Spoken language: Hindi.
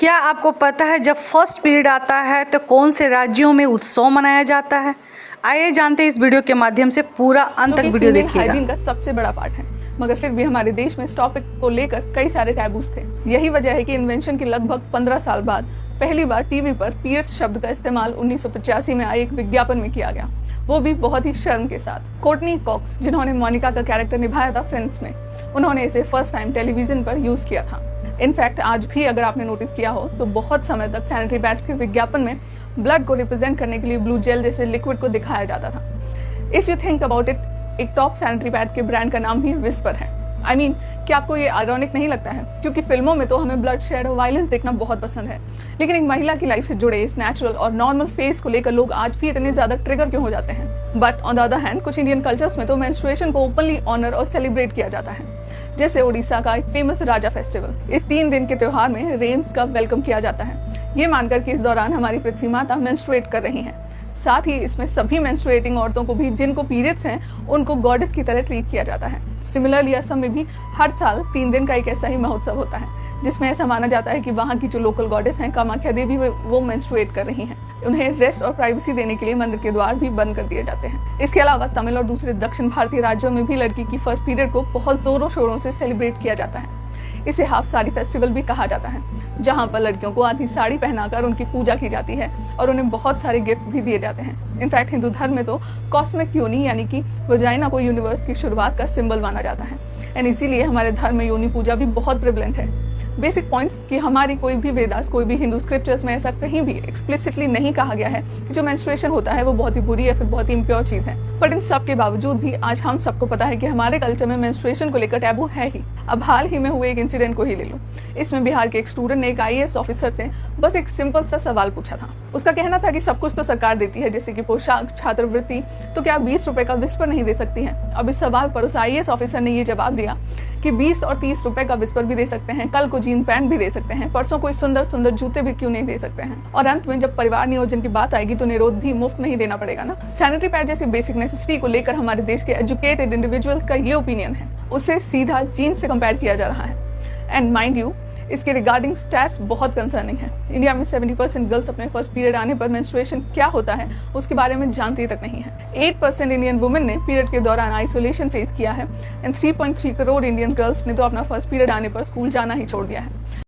क्या आपको पता है जब फर्स्ट पीरियड आता है तो कौन से राज्यों में उत्सव मनाया जाता है? आइए जानते हैं इस वीडियो के माध्यम से, पूरा अंत तक वीडियो देखिएगा। हाइजीन का सबसे बड़ा पार्ट है, मगर फिर भी हमारे देश में इस टॉपिक को लेकर कई सारे टैबूज थे। यही वजह है कि इन्वेंशन के लगभग 15 साल बाद पहली बार टीवी पर पीरियड्स शब्द का इस्तेमाल 1985 में आए एक विज्ञापन में किया गया, वो भी बहुत ही शर्म के साथ। कोर्टनी कॉक्स, जिन्होंने मोनिका का कैरेक्टर निभाया था फ्रेंड्स में, उन्होंने इसे फर्स्ट टाइम टेलीविजन पर यूज किया था। इनफैक्ट आज भी अगर आपने नोटिस किया हो तो बहुत समय तक सैनिटरी पैड्स के विज्ञापन में ब्लड को रिप्रेजेंट करने के लिए ब्लू जेल जैसे लिक्विड को दिखाया जाता था। If you think about it, एक टॉप सैनिटरी पैड के ब्रांड का नाम ही विस्पर है। I mean, क्या आपको ये आयरॉनिक नहीं लगता है? क्योंकि फिल्मों में तो हमें ब्लड शेड और वायलेंस देखना बहुत पसंद है, लेकिन एक महिला की लाइफ से जुड़े इस नेचुरल और नॉर्मल फेस को लेकर लोग आज भी इतने ज्यादा ट्रिगर क्यों हो जाते हैं? But on the other hand, कुछ इंडियन कल्चर्स में तो मेंस्ट्रुएशन को ओपनली ऑनर और सेलिब्रेट किया जाता है, जैसे ओडिशा का एक फेमस राजा फेस्टिवल। इस 3 दिन के त्योहार में रेन्स का वेलकम किया जाता है, ये मानकर कि इस दौरान हमारी पृथ्वी माता मेंस्ट्रुएट कर रही हैं। साथ ही इसमें सभी मेंस्ट्रुएटिंग औरतों को भी, जिनको पीरियड्स हैं, उनको गॉडेस की तरह ट्रीट किया जाता है। सिमिलरली असम में भी हर साल 3 दिन का एक ऐसा ही महोत्सव होता है, जिसमें ऐसा माना जाता है कि वहाँ की जो लोकल गॉडेस हैं, कामाख्या देवी, वो मेंस्ट्रुएट कर रही हैं। उन्हें रेस्ट और प्राइवेसी देने के लिए मंदिर के द्वार भी बंद कर दिए जाते हैं। इसके अलावा तमिल और दूसरे दक्षिण भारतीय राज्यों में भी लड़की की फर्स्ट पीरियड को बहुत जोरों शोरों से सेलिब्रेट किया जाता है। इसे हाफ साड़ी फेस्टिवल भी कहा जाता है, जहाँ पर लड़कियों को आधी साड़ी पहनाकर उनकी पूजा की जाती है और उन्हें बहुत सारे गिफ्ट भी दिए जाते हैं। इनफैक्ट हिंदू धर्म में तो कॉस्मिक योनि यानी कि वजाइना को यूनिवर्स की शुरुआत का सिंबल माना जाता है, एंड इसीलिए हमारे धर्म में योनि पूजा भी बहुत प्रिवलेंट है। बेसिक पॉइंट्स कि हमारी कोई भी वेदास, कोई भी हिंदू स्क्रिप्चर्स में ऐसा कहीं भी एक्सप्लिसिटली नहीं कहा गया है कि जो मेंस्ट्रुएशन होता है वो बहुत ही बुरी या फिर बहुत ही इम्प्योर चीज है। बट इन सब के बावजूद भी आज हम सबको पता है कि हमारे कल्चर में मेंस्ट्रुएशन को लेकर टैबू है ही। अब हाल ही में हुए एक इंसिडेंट को ही ले लो। इसमें बिहार के एक स्टूडेंट ने एक IAS ऑफिसर से बस एक सिंपल सा सवाल पूछा था। उसका कहना था कि सब कुछ तो सरकार देती है, जैसे कि पोशाक, छात्रवृत्ति, तो क्या 20 रुपए का विस्पर नहीं दे सकती है? अब इस सवाल पर उस IAS ऑफिसर ने ये जवाब दिया कि 20 और 30 रुपए का विस्पर भी दे सकते हैं, कल को जीन पैंट भी दे सकते हैं, परसों कोई सुंदर सुंदर जूते भी क्यों नहीं दे सकते हैं? और अंत में जब परिवार नियोजन की बात आएगी तो निरोध भी मुफ्त में ही देना पड़ेगा ना। सैनिटरी पैड जैसी बेसिक नेसेसिटी को लेकर हमारे देश के एजुकेटेड इंडिविजुअल्स का ये ओपिनियन है, उसे सीधा जीन्स से कंपेयर किया जा रहा है। एंड माइंड यू, इसके रिगार्डिंग स्टैट्स बहुत कंसर्निंग है। इंडिया में 70% गर्ल्स अपने फर्स्ट पीरियड आने पर मेंस्ट्रुएशन क्या होता है उसके बारे में जानती तक नहीं है। 8% इंडियन वुमेन ने पीरियड के दौरान आइसोलेशन फेस किया है, एंड 3.3 करोड़ इंडियन गर्ल्स ने तो अपना फर्स्ट पीरियड आने पर स्कूल जाना ही छोड़ दिया है।